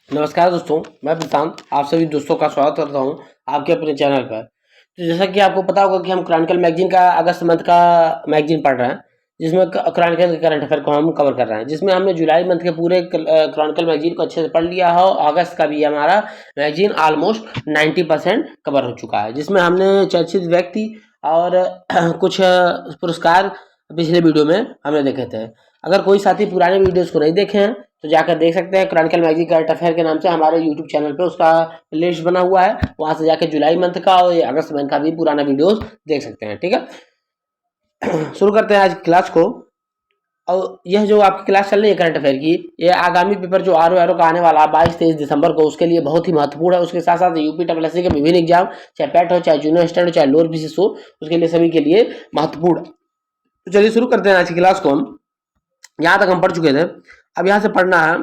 नमस्कार दोस्तों, मैं प्रशांत आप सभी दोस्तों का स्वागत करता हूं आपके अपने चैनल पर। तो जैसा कि आपको पता होगा कि हम क्रॉनिकल मैगज़ीन का अगस्त मंथ का मैगज़ीन पढ़ रहे हैं, जिसमें क्रॉनिकल के करंट अफेयर को हम कवर कर रहे हैं, जिसमें हमने जुलाई मंथ के पूरे क्रॉनिकल मैगज़ीन को अच्छे से पढ़ लिया है और अगस्त का भी हमारा मैगज़ीन ऑलमोस्ट 90% कवर हो चुका है, जिसमें हमने चर्चित व्यक्ति और कुछ पुरस्कार पिछले वीडियो में हमने देखे थे। अगर कोई साथी पुराने वीडियोज़ को नहीं देखे हैं तो जाकर देख सकते हैं। क्रॉनिकल मैगज़ीन करंट अफेयर के नाम से हमारे यूट्यूब चैनल पे उसका प्लेलिस्ट बना हुआ है, वहाँ से जाकर जुलाई मंथ का और ये अगस्त मंथ का भी पुराना वीडियोस देख सकते हैं। ठीक है। शुरू करते हैं आज की क्लास को। और यह जो आपकी क्लास चल रही है करंट अफेयर की, ये आगामी पेपर जो आर का आने वाला है 22-23 दिसंबर को, उसके लिए बहुत ही महत्वपूर्ण है। उसके साथ साथ यूपीएससी के विभिन्न एग्जाम, चाहे पैट हो, चाहे जूनियर स्टैंड हो, चाहे लोअर बीसीएस हो, उसके लिए सभी के लिए महत्वपूर्ण है। तो चलिए शुरू करते हैं आज की क्लास को। यहाँ तक हम पढ़ चुके थे, अब यहाँ से पढ़ना है,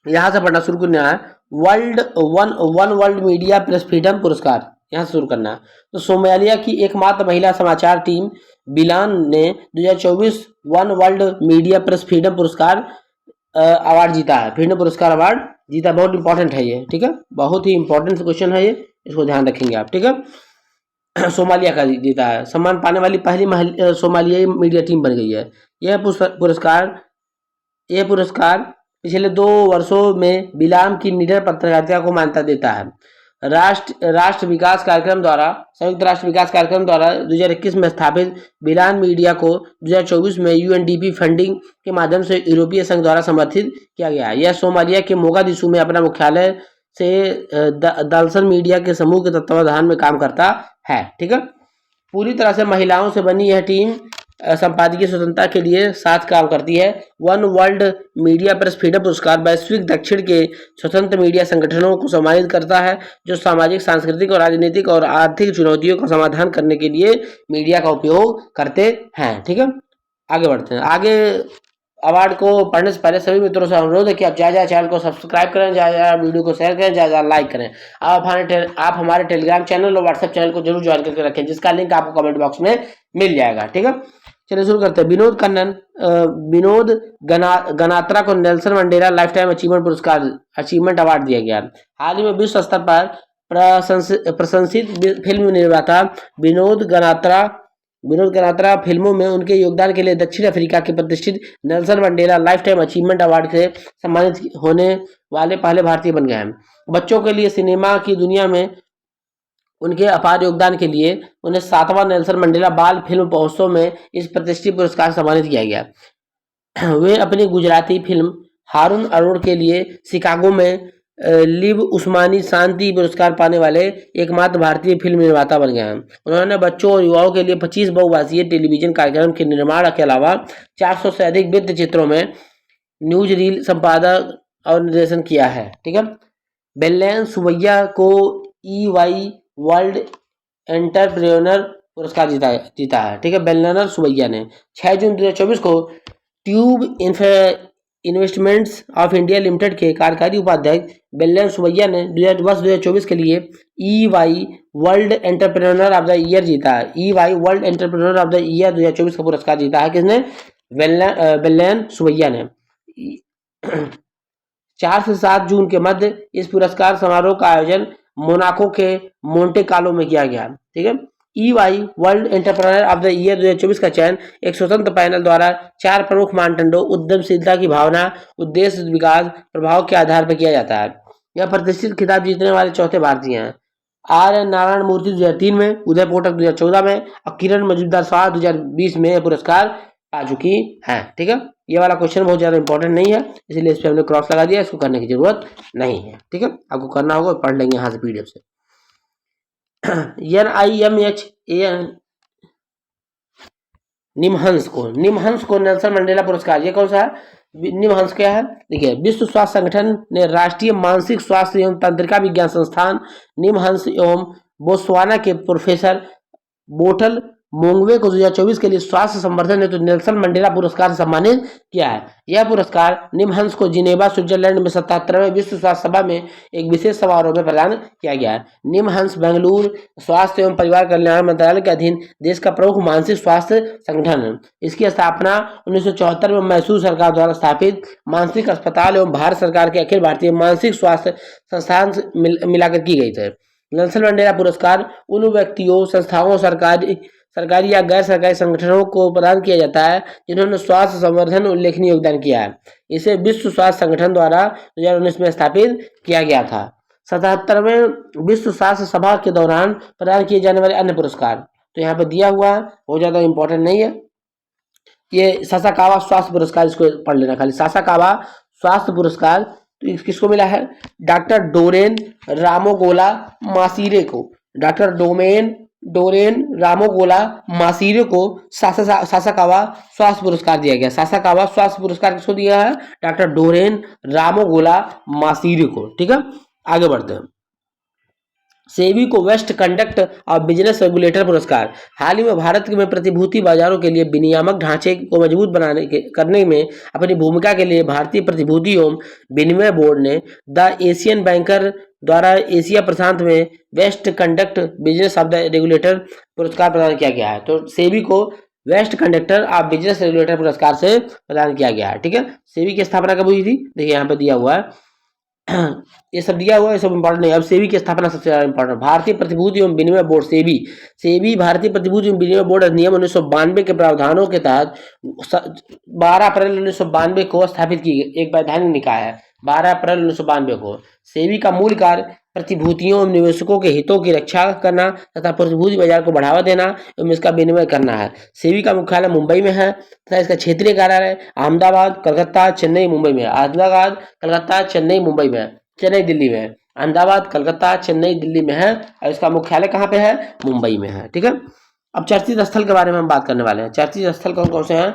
यहाँ से पढ़ना शुरू करना है। One world media press freedom पुरस्कार यहाँ से शुरू करना है। तो सोमालिया की एकमात्र महिला समाचार टीम बिलान ने 2024 one world media press freedom पुरस्कार अवार्ड जीता है। फ्रीडम पुरस्कार अवार्ड जीता, बहुत इंपॉर्टेंट है ये। ठीक है, बहुत ही इंपॉर्टेंट क्वेश्चन है ये, इसको ध्यान रखेंगे आप। ठीक है। सोमालिया का जीता है। सम्मान पाने वाली पहली सोमालियाई मीडिया टीम बन गई है। यह पुरस्कार पिछले 2 वर्षों में बिलाम की निडर पत्रकारिता को मान्यता देता है। संयुक्त राष्ट्र विकास कार्यक्रम द्वारा 2021 में स्थापित बिलान मीडिया को 2024 में यूएनडीपी फंडिंग के माध्यम से यूरोपीय संघ द्वारा समर्थित किया गया है। यह सोमालिया के मोगादिशु में अपना मुख्यालय से दलसन मीडिया के समूह के तत्वावधान में काम करता है। ठीक है, पूरी तरह से महिलाओं से बनी यह टीम संपादकीय स्वतंत्रता के लिए साथ काम करती है। One world media press freedom पुरस्कार वैश्विक दक्षिण के स्वतंत्र मीडिया संगठनों को सम्मानित करता है, जो सामाजिक, सांस्कृतिक और राजनीतिक और आर्थिक चुनौतियों का समाधान करने के लिए मीडिया का उपयोग करते हैं। ठीक है, आगे बढ़ते हैं। आगे अवार्ड को पढ़ने से पहले सभी मित्रों से अनुरोध है कि आप ज्यादा चैनल को सब्सक्राइब करें, ज्यादा वीडियो को शेयर करें, ज्यादा लाइक करें। आप हमारे टेलीग्राम चैनल और व्हाट्सएप चैनल को जरूर ज्वाइन करके रखें, जिसका लिंक आपको कमेंट बॉक्स में मिल जाएगा। ठीक है, चलिए शुरू करते हैं। विनोद गनात्रा को Nelson Mandela life time achievement award दिया गया। हाल ही में विश्व स्तर पर प्रशंसित फिल्म निर्माता विनोद गनात्रा फिल्मों में उनके योगदान के लिए दक्षिण अफ्रीका के प्रतिष्ठित Nelson Mandela life time achievement award से सम्मानित होने वाले पहले भारतीय बन गए हैं। बच्चों के लिए सिनेमा की दुनिया में उनके अपार योगदान के लिए उन्हें 7वां नेल्सन मंडेला बाल फिल्म महोत्सव में इस प्रतिष्ठित पुरस्कार से सम्मानित किया गया। वे अपनी गुजराती फिल्म हारून अरोड़ के लिए शिकागो में लिव उस्मानी शांति पुरस्कार पाने वाले एकमात्र भारतीय फिल्म निर्माता बन गए हैं। उन्होंने बच्चों और युवाओं के लिए 25 बहुभाषीय टेलीविजन कार्यक्रम के निर्माण के अलावा 400 से अधिक वृत्त चित्रों में न्यूज रील संपादक और निर्देशन किया है। ठीक है, बेल्लेन सुवैया को EY वर्ल्ड एंटरप्रेन्योर पुरस्कार जीता है। ठीक है, बेल्लेनर सुवैया ने 6 जून 2024 को tube investments of India limited के कार्यकारी उपाध्यक्ष बेल्लेन सुवैया ने 2024 के लिए EY world entrepreneur of the year जीता है। EY world entrepreneur of the year 2024 का पुरस्कार जीता है। किसने? बेल्लेन सुवैया ने। 4 से 7 जून के मध्य इस पुरस्कार समारोह का आयोजन मोनाको के मोंटे कार्लो में किया गया। ठीक है, EY world entrepreneur of the year 2024 का चयन एक स्वतंत्र पैनल द्वारा 4 प्रमुख मानदंडों उद्यमशीलता की भावना, उद्देश्य, विकास, प्रभाव के आधार पर किया जाता है। यह प्रतिष्ठित खिताब जीतने वाले चौथे भारतीय हैं। RN नारायण मूर्ति 2003 में, उदय कोटक 2014 में और किरण मजूमदार शाह 2020 में यह पुरस्कार पा चुकी हैं। ठीक है, ये वाला क्वेश्चन बहुत ज्यादा इंपॉर्टेंट नहीं है, इसलिए इस पर हमने क्रॉस लगा दिया, इसको करने की जरूरत नहीं है। ठीक है, आपको करना होगा, पढ़ लेंगे यहाँ से PDF से। NIMH निमहंस को नेल्सन मंडेला पुरस्कार, ये कौन सा है? निमहंस क्या है? देखिए, विश्व स्वास्थ्य संगठन ने राष्ट्रीय मानसिक स्वास्थ्य एवं तंत्रिका विज्ञान संस्थान निमहंस एवं बोत्सवाना के प्रोफेसर बोटल मोंगवे को 2024 के लिए स्वास्थ्य संवर्धन हेतु नेल्सन मंडेला पुरस्कार से सम्मानित किया है। यह पुरस्कार निमहंस को जिनेवा स्विट्जरलैंड में 77वें विश्व स्वास्थ्य सभा में एक विशेष समारोह में प्रदान किया गया है। निमहंस बेंगलुरु स्वास्थ्य एवं परिवार कल्याण मंत्रालय के अधीन देश का प्रमुख मानसिक स्वास्थ्य संगठन है। इसकी स्थापना 1974 में मैसूर सरकार द्वारा स्थापित मानसिक अस्पताल एवं भारत सरकार के अखिल भारतीय मानसिक स्वास्थ्य संस्थान से मिलाकर की गई थी। नेल्सन मंडेला पुरस्कार उन व्यक्तियों, संस्थाओं, सरकारी या गैर सरकारी संगठनों को प्रदान किया जाता है जिन्होंने स्वास्थ्य संवर्धन में उल्लेखनीय योगदान किया है। इसे विश्व स्वास्थ्य संगठन द्वारा 2019 में स्थापित किया गया था। 77वें विश्व स्वास्थ्य सभा के दौरान प्रदान किए जाने वाले अन्य पुरस्कार तो यहाँ पर दिया हुआ है, बहुत ज़्यादा इंपॉर्टेंट नहीं है। ये सासाकावा स्वास्थ्य पुरस्कार, इसको पढ़ लेना खाली। सासाकावा स्वास्थ्य पुरस्कार तो किसको मिला है? डॉक्टर डोरेन रामोगोला मासीरे को। डॉक्टर डोरेन रामोगोला मासीरे को सासाकावा स्वास्थ्य पुरस्कार दिया गया। सासाकावा स्वास्थ्य पुरस्कार किसको दिया है? डॉक्टर डोरेन रामोगोला मासीरे को। ठीक है, आगे बढ़ते हैं। सेबी को वेस्ट कंडक्ट और बिजनेस रेगुलेटर पुरस्कार। हाल ही में भारत में प्रतिभूति बाजारों के लिए विनियामक ढांचे को मजबूत करने में अपनी भूमिका के लिए भारतीय प्रतिभूति एवं विनिमय बोर्ड ने द एशियन बैंकर द्वारा एशिया प्रशांत में best conduct business of the regulator पुरस्कार प्रदान किया गया है। तो सेबी को best conductor of business regulator पुरस्कार से प्रदान किया गया है। ठीक है, सेबी की स्थापना कब हुई थी? देखिए यहाँ पे दिया हुआ है, ये सब दिया हुआ है, ये सब इंपॉर्टेंट नहीं। अब सेबी की स्थापना सबसे ज्यादा इंपॉर्टेंट। भारतीय प्रतिभूति एवं विनिमय बोर्ड सेबी भारतीय प्रतिभूति एवं विनिमय बोर्ड अधिनियम 1992 के प्रावधानों के तहत 12 अप्रैल 1992 को स्थापित की गई एक वैधानिक निकाय है। 12 अप्रैल 1992 को। सेबी का मूल कार्य प्रतिभूतियों एवं निवेशकों के हितों की रक्षा करना तथा प्रतिभूति बाजार को बढ़ावा देना एवं इसका विनिमय करना है। सेबी का मुख्यालय मुंबई में है तथा इसका क्षेत्रीय कार्यालय अहमदाबाद, कलकत्ता, चेन्नई, मुंबई में। अहमदाबाद, कलकत्ता, चेन्नई, मुंबई में। चेन्नई, दिल्ली में। अहमदाबाद, कलकत्ता, चेन्नई, दिल्ली में है और इसका मुख्यालय कहाँ पे है? मुंबई में है। ठीक है, अब चर्चित स्थल के बारे में हम बात करने वाले हैं। चर्चित स्थल कौन कौन से हैं?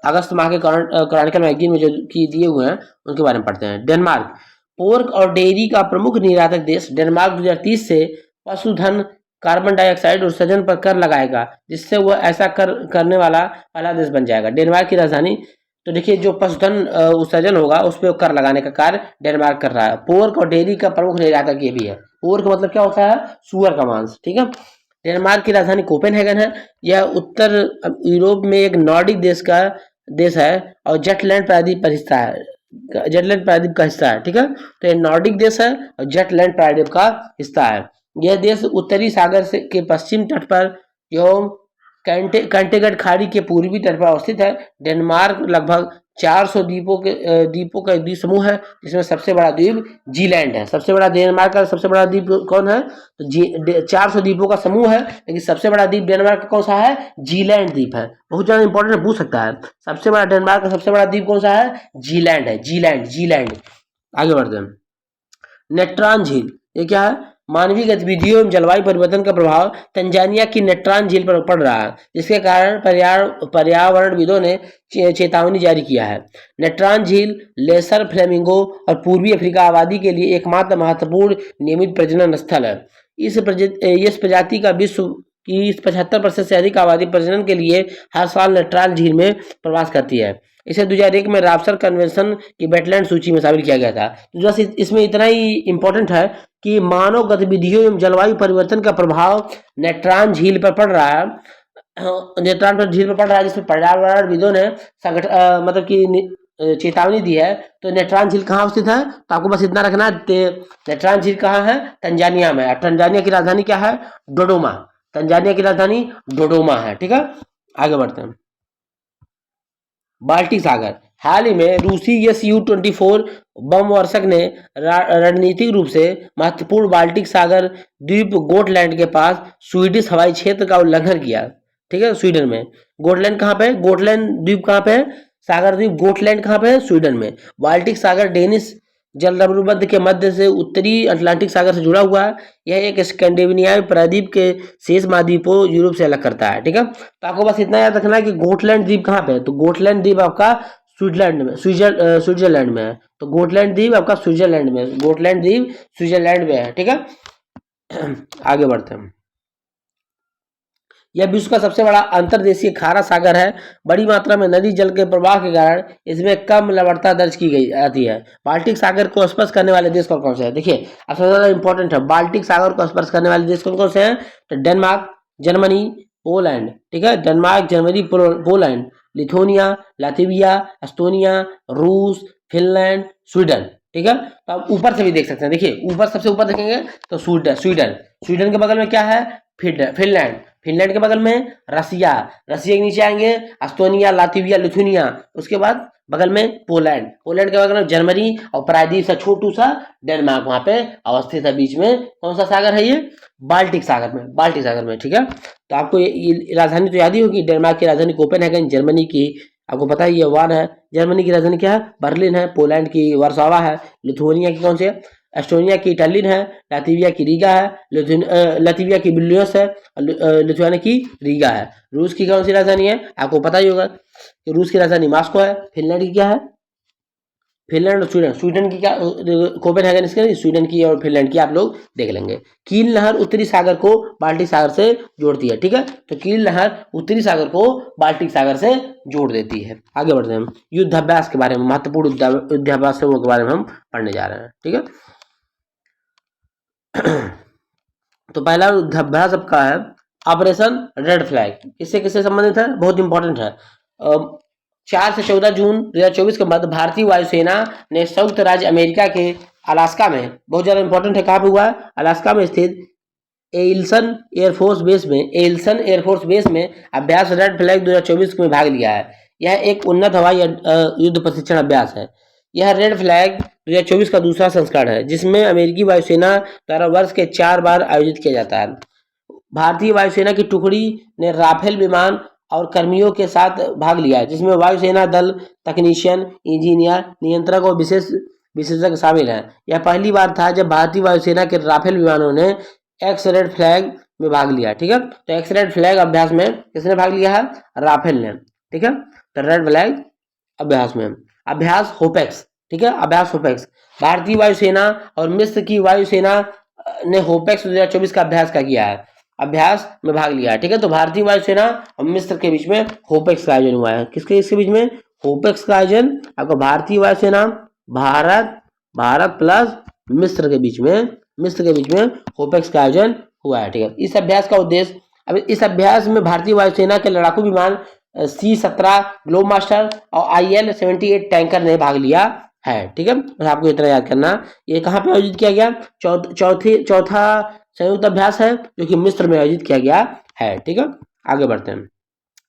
अगस्त माह के क्रॉनिकल मैगजीन में जो की दिए हुए हैं उनके बारे में पढ़ते हैं। डेनमार्क पोर्क और डेयरी का प्रमुख निर्यातक देश। डेनमार्क 2030 से पशुधन, कार्बन डाइऑक्साइड और उत्सर्जन पर कर लगाएगा, जिससे वह ऐसा करने वाला पहला देश बन जाएगा। डेनमार्क की राजधानी तो देखिए, जो पशुधन उत्सर्जन होगा उस पर कर लगाने का कार्य डेनमार्क कर रहा है। पोर्क और डेयरी का प्रमुख निर्यातक ये भी है। पोर्क मतलब क्या होता है? सुअर का मांस। ठीक है, डेनमार्क की राजधानी कोपेनहेगन है। यह उत्तर यूरोप में एक नॉर्डिक देश है और जेटलैंड प्रायद्वीप पर हिस्सा है। जेटलैंड प्रायद्वीप का हिस्सा है। ठीक है, तो ये नॉर्डिक देश है और जेटलैंड प्रायद्वीप का हिस्सा है। यह देश उत्तरी सागर से के पश्चिम तट पर एवं कैंटेगट खाड़ी के पूर्वी तट पर अवस्थित है। डेनमार्क लगभग 400 द्वीपों का द्वीप समूह है, जिसमें सबसे बड़ा द्वीप जीलैंड है। सबसे बड़ा डेनमार्क का सबसे बड़ा द्वीप कौन है? तो 400 द्वीपों का समूह है, लेकिन सबसे बड़ा द्वीप डेनमार्क का कौन सा है? जीलैंड द्वीप है। बहुत ज्यादा इंपॉर्टेंट पूछ सकता है। सबसे बड़ा डेनमार्क का सबसे बड़ा द्वीप कौन सा है? जीलैंड है। जीलैंड। आगे बढ़ते हैं। नेट्रान झील, ये क्या है? मानवीय गतिविधियों एवं जलवायु परिवर्तन का प्रभाव तंजानिया की नेट्रान झील पर पड़ रहा है, जिसके कारण पर्यावरणविदों ने चेतावनी जारी किया है। नेट्रान झील लेसर फ्लेमिंगो और पूर्वी अफ्रीका आबादी के लिए एकमात्र महत्वपूर्ण नियमित प्रजनन स्थल है। इस प्रजाति का विश्व की 75% से अधिक आबादी प्रजनन के लिए हर साल नेट्रान झील में प्रवास करती है। इसे 2001 में रामसर कन्वेंशन की वेटलैंड सूची में शामिल किया गया था। तो बस इसमें इतना ही इंपॉर्टेंट है कि मानव गतिविधियों एवं जलवायु परिवर्तन का प्रभाव नेट्रान झील पर पड़ रहा है। नेट्रान पर झील पर पड़ रहा है, जिसमें पर्यावरणविदों ने मतलब कि चेतावनी दी है। तो नेट्रान झील कहाँ स्थित है? तो आपको बस इतना रखना, नेट्रान झील कहाँ है? तंजानिया में। तंजानिया की राजधानी क्या है? डोडोमा। तंजानिया की राजधानी डोडोमा है। ठीक है, आगे बढ़ते हैं। बाल्टिक सागर। हाल ही में रूसी Su-24 बम वर्षक ने रणनीतिक रूप से महत्वपूर्ण बाल्टिक सागर द्वीप गोटलैंड के पास स्वीडिश हवाई क्षेत्र का उल्लंघन किया। ठीक है, स्वीडन में। गोटलैंड कहाँ पे है? गोटलैंड द्वीप कहाँ पे है? सागर द्वीप गोटलैंड कहाँ पे है? स्वीडन में। बाल्टिक सागर डेनिश जलबंध के मध्य से उत्तरी अटलांटिक सागर से जुड़ा हुआ है। यह एक स्कैंडिनेवियाई प्रायद्वीप के शेष महाद्वीपों यूरोप से अलग करता है। ठीक है, तो आपको बस इतना याद रखना है कि गोटलैंड द्वीप कहाँ पे है? तो गोटलैंड द्वीप आपका स्विट्जरलैंड में है। तो गोटलैंड द्वीप आपका स्विट्जरलैंड में है। गोटलैंड द्वीप स्विट्जरलैंड में है। ठीक है, आगे बढ़ते हैं। यह विश्व का सबसे बड़ा अंतर्देशीय खारा सागर है। बड़ी मात्रा में नदी जल के प्रवाह के कारण इसमें कम लवणता दर्ज की गई आती है। बाल्टिक सागर को स्पर्श करने वाले देश कौन कौन से हैं? देखिए अब सबसे ज्यादा इंपॉर्टेंट है, बाल्टिक सागर को स्पर्श करने वाले देश कौन कौन से हैं? तो डेनमार्क, जर्मनी, पोलैंड, ठीक है, Denmark, Germany, Poland, Lithuania, Latvia, Estonia, रूस, फिनलैंड, स्वीडन, ठीक है। तो आप ऊपर से भी देख सकते हैं, देखिए ऊपर सबसे ऊपर देखेंगे तो स्वीडन, स्वीडन के बगल में क्या है? फिनलैंड, फिनलैंड के बगल में रसिया, रसिया के नीचे आएंगे एस्टोनिया, लातविया, लिथुआनिया, उसके बाद बगल में पोलैंड, पोलैंड के बगल में जर्मनी और प्रायद्वीप सा छोटू सा डेनमार्क वहां पे अवस्थित है। बीच में कौन सा सागर है? ये बाल्टिक सागर में, बाल्टिक सागर में, ठीक है। तो आपको ये राजधानी तो याद ही होगी, डेनमार्क की राजधानी कोपेनहेगन, जर्मनी की आपको पता ही है वान है, जर्मनी की राजधानी क्या है? बर्लिन है, पोलैंड की वार्सोवा है, लिथुआनिया की कौन सी है? एस्टोनिया की टलिन है, लातविया की रीगा है, लातविया की विल्नियस है, लिथुआनिया की रीगा है। रूस की कौन सी राजधानी है? आपको पता ही होगा कि रूस की राजधानी मॉस्को है। फिनलैंड की क्या है? फिनलैंड और स्वीडन, स्वीडन की क्या? कोपेनहेगन इसके, स्वीडन की और फिनलैंड की आप लोग देख लेंगे। कील नहर उत्तरी सागर को बाल्टिक सागर से जोड़ती है, ठीक है। तो कील नहर उत्तरी सागर को बाल्टिक सागर से जोड़ देती है। आगे बढ़ते हैं हम युद्धाभ्यास के बारे में, महत्वपूर्ण युद्धाभ्यासों के बारे में हम पढ़ने जा रहे हैं, ठीक है। तो पहला युद्धाभ्यास आपका है ऑपरेशन रेड फ्लैग। इससे किससे संबंधित है? बहुत इंपॉर्टेंट है। 4 से 14 जून 2024 के मध्य भारतीय वायुसेना ने संयुक्त राज्य अमेरिका के अलास्का में, बहुत ज्यादा इंपॉर्टेंट है, कहाँ पे हुआ है? अलास्का में स्थित एल्सन एयरफोर्स बेस में अभ्यास रेड फ्लैग 2024 में भाग लिया है। यह एक उन्नत हवाई युद्ध प्रशिक्षण अभ्यास है। यह रेड फ्लैग 2024 का दूसरा संस्करण है, जिसमें अमेरिकी वायुसेना द्वारा वर्ष के 4 बार आयोजित किया जाता है। भारतीय वायुसेना की टुकड़ी ने राफेल विमान और कर्मियों के साथ भाग लिया है, जिसमें वायुसेना दल, तकनीशियन, इंजीनियर, नियंत्रक और विशेषज्ञ शामिल हैं। यह पहली बार था जब भारतीय वायुसेना के राफेल विमानों ने एक्स रेड फ्लैग में भाग लिया, ठीक है। तो एक्स रेड फ्लैग अभ्यास में किसने भाग लिया है? राफेल ने, ठीक है। तो रेड फ्लैग अभ्यास में अभ्यास होपेक्स, ठीक है, अभ्यास होपेक्स। भारतीय वायुसेना और मिस्र की वायुसेना ने होपेक्स 2024 का अभ्यास का किया है, अभ्यास में भाग लिया है, ठीक है। तो भारतीय वायुसेना और मिस्र के बीच में होपेक्स का आयोजन हुआ है। किसके इसके बीच में? होपेक्स का आयोजन आपको भारतीय वायुसेना, भारत प्लस मिस्र के बीच में होपेक्स का आयोजन हुआ है, ठीक है। इस अभ्यास का उद्देश्य, अब इस अभ्यास में भारतीय वायुसेना के लड़ाकू विमान C-17 ग्लोब मास्टर और IL-78 टैंकर ने भाग लिया है, ठीक है। बस आपको इतना याद करना। ये कहाँ पे आयोजित किया गया? चौथा संयुक्त अभ्यास है जो कि मिस्र में आयोजित किया गया है, ठीक है। आगे बढ़ते हैं।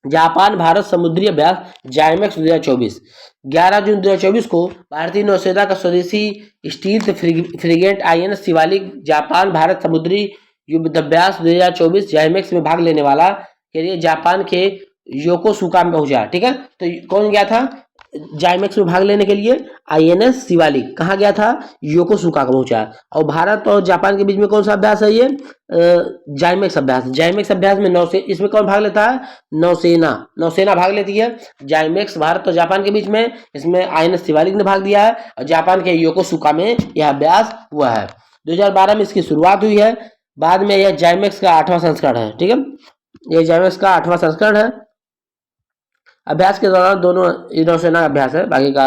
जापान भारत समुद्री अभ्यास जाइमेक्स 2024। 11 जून 2024 को भारतीय नौसेना का स्वदेशी stealth frigate INS Shivalik Japan Bharat समुद्री युद्धाभ्यास 2024 जाइमेक्स में भाग लेने वाला के लिए जापान के योकोसुका में पहुंचा, ठीक है। तो कौन गया था जाइमेक्स में भाग लेने के लिए? INS शिवालिक। कहाँ गया था? योकोसुका को पहुंचा। और भारत और जापान के बीच में कौन सा अभ्यास है? ये जाइमेक्स अभ्यास। जाइमेक्स अभ्यास में इसमें कौन भाग लेता है? नौसेना भाग लेती है। जाइमेक्स भारत और जापान के बीच में, इसमें INS शिवालिक ने भाग लिया है और जापान के योकोसुका में यह अभ्यास हुआ है। 2012 में इसकी शुरुआत हुई है। बाद में यह जाइमेक्स का 8वां संस्करण है, ठीक है। यह जाइमेक्स का 8वां संस्करण है। अभ्यास के दौरान दोनों नौसेना अभ्यास है, बाकी का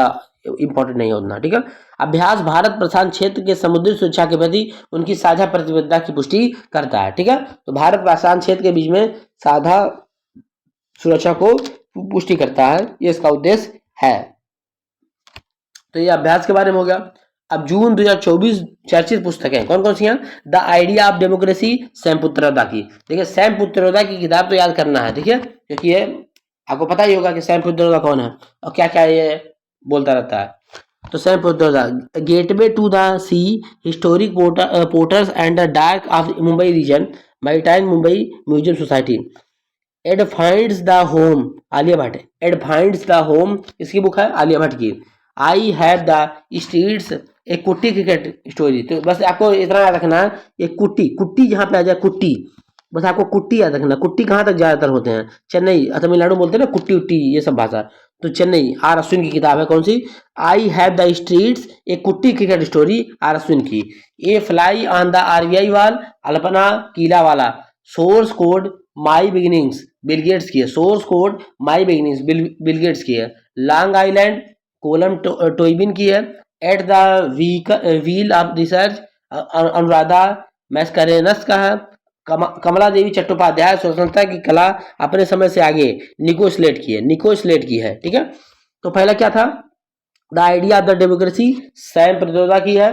इंपॉर्टेंट नहीं है उतना, ठीक है। अभ्यास भारत प्रशांत क्षेत्र के समुद्री सुरक्षा के प्रति उनकी साझा प्रतिबद्धता की पुष्टि करता है, ठीक है। तो भारत प्रशांत क्षेत्र के बीच में साझा सुरक्षा को पुष्टि करता है, ये इसका उद्देश्य है। तो ये अभ्यास के बारे में हो गया। अब जून 2024 चर्चित पुस्तकें कौन कौन सी हैं? The idea of democracy, Sam Pitroda की। देखिए सैम पित्रोदा की किताब तो याद करना है, ठीक है, क्योंकि ये आपको पता ही होगा कि सैम पित्रोदा कौन है और क्या क्या ये बोलता रहता है। तो Sam Pitroda, gateway to the sea, historic porters and the dark of Mumbai region, maritime Mumbai museum society, Ed finds the home, Alia Bhatt. Ed finds the home इसकी बुक है, आलिया भट्ट की। आई हैव द स्ट्रीट्स, एक कुट्टी क्रिकेट स्टोरी। तो बस आपको इतना याद रखना है, ये कुट्टी जहाँ पे आ जाए कुट्टी, बस आपको कुट्टी याद रखना। कुट्टी कहाँ तक ज्यादातर होते हैं? चेन्नई, तमिलनाडु बोलते हैं ना कुट्टी उट्टी, ये सब भाषा। तो चेन्नई, R अश्विन की किताब है, कौन सी? आई हैव द स्ट्रीट्स, एक Kutti cricket story, R Ashwin की। A fly on the RBI wall, Alpana Killawala. Source code, my beginnings Bill Gates की है। Source code my beginnings Bill Gates की है। लॉन्ग आइलैंड कोलम टोइबिन की है। At the wheel of research Anuradha Mascarenhas का है। कमला देवी चट्टोपाध्याय स्वतंत्रता की कला अपने समय से आगे निको स्लेट की है। ठीक है, तो पहला क्या था, the idea of the democracy Sam Pitroda की है।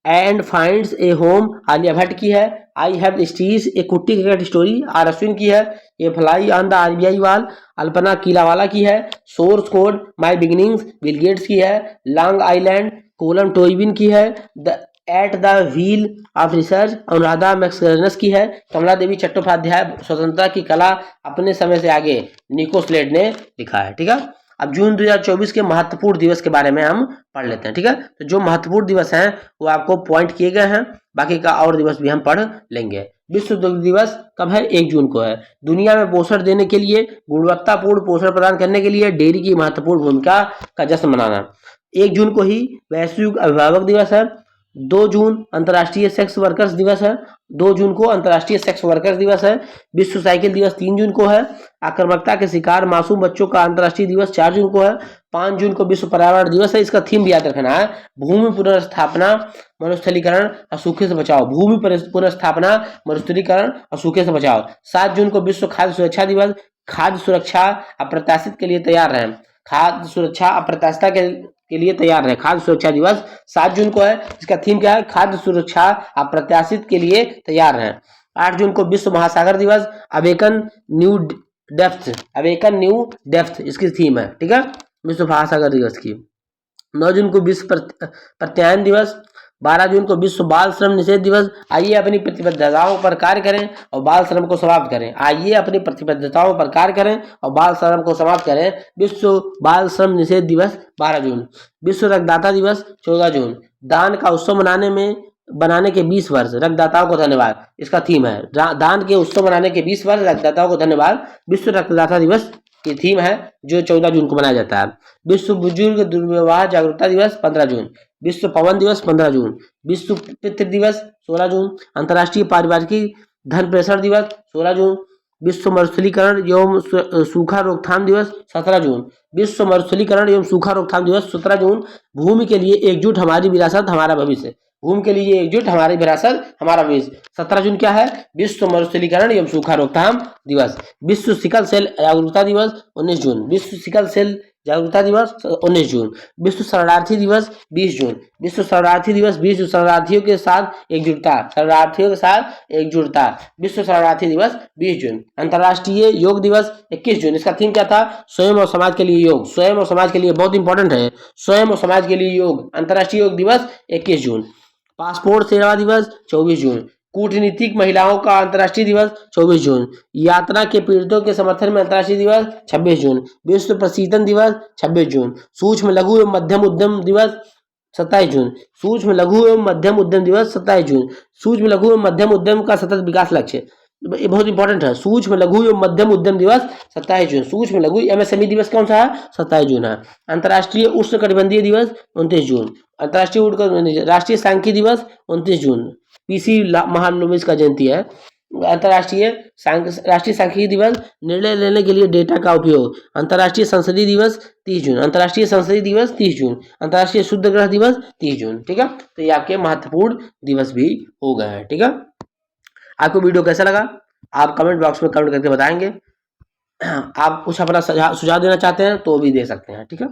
And finds A home Alia Bhatt की है। आई हैव स्टीज ए कुट्टी क्रिकेट स्टोरी आर अश्विन की है। A fly on the RBI wall Alpana Killawala की है। Source code my beginnings Bill Gates की है। लॉन्ग आइलैंड कोलम टोइबिन की है। The at the wheel of research Anuradha Mascarenhas की है। कमला देवी चट्टोपाध्याय स्वतंत्रता की कला अपने समय से आगे निको स्लेट ने लिखा है। ठीक है, अब जून 2024 के महत्वपूर्ण दिवस के बारे में हम पढ़ लेते हैं। ठीक है, तो जो महत्वपूर्ण दिवस हैं वो आपको पॉइंट किए गए हैं, बाकी का और दिवस भी हम पढ़ लेंगे। विश्व दुग्ध दिवस कब है? 1 जून को है। दुनिया में पोषण देने के लिए, गुणवत्तापूर्ण पोषण प्रदान करने के लिए डेयरी की महत्वपूर्ण भूमिका का जश्न मनाना। 1 जून को ही वैश्विक अभिभावक दिवस है। 2 जून अंतर्राष्ट्रीय सेक्स वर्कर्स दिवस है। 2 जून को अंतर्राष्ट्रीय सेक्स वर्कर्स दिवस है। विश्व साइकिल दिवस 3 जून को है। आक्रामकता के शिकार मासूम बच्चों का अंतर्राष्ट्रीय दिवस 4 जून को है। 5 जून को विश्व पर्यावरण दिवस है। इसका थीम भी याद रखना है, भूमि पुनर्स्थापना मरुस्थलीकरण और सूखे से बचाओ। भूमि पुनर्स्थापना मरुस्थलीकरण और सूखे से बचाओ। 7 जून को विश्व खाद्य सुरक्षा दिवस। खाद्य सुरक्षा अप्रत्याशित के लिए तैयार रहें। खाद्य सुरक्षा अप्रत्याशिता के लिए तैयार रहे। खाद्य सुरक्षा दिवस 7 जून को है। इसका थीम क्या है? खाद्य सुरक्षा अप्रत्याशित के लिए तैयार रहें। 8 जून को विश्व महासागर दिवस। अवेकन न्यू डेप्थ इसकी थीम है। ठीक है, विश्व महासागर दिवस की। 9 जून को विश्व प्रत्यायन दिवस। 12 जून को विश्व बाल श्रम निषेध दिवस। आइए अपनी प्रतिबद्धताओं पर कार्य करें और बाल श्रम को समाप्त करें। आइए अपनी प्रतिबद्धताओं पर कार्य करें और बाल श्रम को समाप्त करें। विश्व बाल श्रम निषेध दिवस 12 जून। विश्व रक्तदाता दिवस 14 जून। दान का उत्सव बनाने के 20 वर्ष, रक्तदाताओं को धन्यवाद इसका थीम है। दान के उत्सव बनाने के 20 वर्ष, रक्तदाताओं को धन्यवाद विश्व रक्तदाता दिवस की थीम है, जो 14 जून को मनाया जाता है। विश्व बुजुर्ग दुर्व्यवहार जागरूकता दिवस 15 जून। विश्व पवन दिवस 15 जून। विश्व पितृ दिवस 16 जून। अंतर्राष्ट्रीय पारिवारिक धन प्रेषण दिवस 16 जून। विश्व मरुस्थलीकरण एवं सूखा रोकथाम दिवस 17 जून। विश्व मरुस्थलीकरण एवं सूखा रोकथाम दिवस 17 जून। भूमि के लिए एकजुट हमारी विरासत हमारा भविष्य। भूमि के लिए एकजुट हमारी विरासत हमारा भविष्य। 17 जून क्या है? विश्व मरुस्थलीकरण एवं सूखा रोकथाम दिवस। विश्व सिकल सेल जागरूकता दिवस 19 जून। विश्व सिकल सेल जागरूकता दिवस 19 जून। विश्व शरणार्थी दिवस 20 जून। विश्व शरणार्थी दिवस, विश्व शरणार्थियों के साथ एकजुटता, शरणार्थियों के साथ एकजुटता। विश्व शरणार्थी दिवस 20 जून। अंतर्राष्ट्रीय योग दिवस 21 जून। इसका थीम क्या था? स्वयं और समाज के लिए योग। स्वयं और समाज के लिए बहुत इंपॉर्टेंट है, स्वयं और समाज के लिए योग। अंतर्राष्ट्रीय योग दिवस 21 जून। पासपोर्ट सेवा दिवस 24 जून। कूटनीतिक महिलाओं का अंतर्राष्ट्रीय दिवस 24 जून। यात्रा के पीड़ितों के समर्थन में अंतर्राष्ट्रीय दिवस 26 जून। विश्व प्रशीतन दिवस 26 जून। सूक्ष्म लघु एवं मध्यम उद्यम दिवस 27 जून। सूक्ष्म लघु एवं मध्यम उद्यम दिवस 27 जून। सूक्ष्म लघु एवं मध्यम उद्यम का सतत विकास लक्ष्य, ये बहुत इंपॉर्टेंट है। सूक्ष्म लघु एवं मध्यम उद्यम दिवस 27 जून। सूक्ष्म लघु एमएसएमई दिवस कौन सा है? 27 जून है। अंतर्राष्ट्रीय उष्णकटिबंधीय दिवस 29 जून। अंतर्राष्ट्रीय राष्ट्रीय सांख्यिकी दिवस 29 जून। पीसी महालनोबिस का जयंती है। राष्ट्रीय सांख्यिकी दिवस, निर्णय लेने के लिए डेटा का उपयोग। अंतर्राष्ट्रीय संसदीय दिवस 30 जून। अंतर्राष्ट्रीय संसदीय दिवस 30 जून। अंतर्राष्ट्रीय शुद्ध ग्रह दिवस 30 जून। ठीक है, तो ये आपके महत्वपूर्ण दिवस भी हो गए हैं। ठीक है, आपको वीडियो कैसा लगा आप कमेंट बॉक्स में कमेंट करके बताएंगे। आप कुछ अपना सुझाव देना चाहते हैं तो भी दे सकते हैं। ठीक है,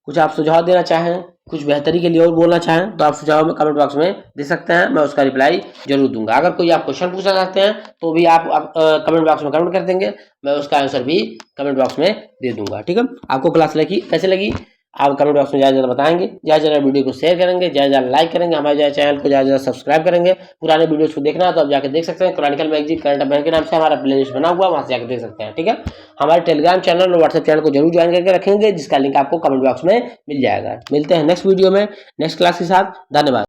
कुछ आप सुझाव देना चाहें, कुछ बेहतरी के लिए और बोलना चाहें तो आप सुझाव में कमेंट बॉक्स में दे सकते हैं, मैं उसका रिप्लाई जरूर दूंगा। अगर कोई आप क्वेश्चन पूछना चाहते हैं तो भी आप कमेंट बॉक्स में कमेंट कर देंगे, मैं उसका आंसर भी कमेंट बॉक्स में दे दूंगा। ठीक है, आपको क्लास कैसे लगी आप कमेंट बॉक्स में ज़्यादा बताएंगे, ज़्यादा वीडियो को शेयर करेंगे, ज़्यादा लाइक करेंगे, हमारे चैनल को ज़्यादा सब्सक्राइब करेंगे। पुराने वीडियोस को देखना है तो आप जाकर देख सकते हैं। क्रॉनिकल मैगजीन करंट अफेयर के नाम से हमारा प्लेलिस्ट बना हुआ, वहाँ से जाकर देख सकते हैं। ठीक है, हमारे टेलीग्राम चैनल और व्हाट्सएप चैनल को जरूर ज्वाइन करके रखेंगे, जिसका लिंक आपको कमेंट बॉक्स में मिल जाएगा। मिलते हैं नेक्स्ट वीडियो में नेक्स्ट क्लास के साथ। धन्यवाद।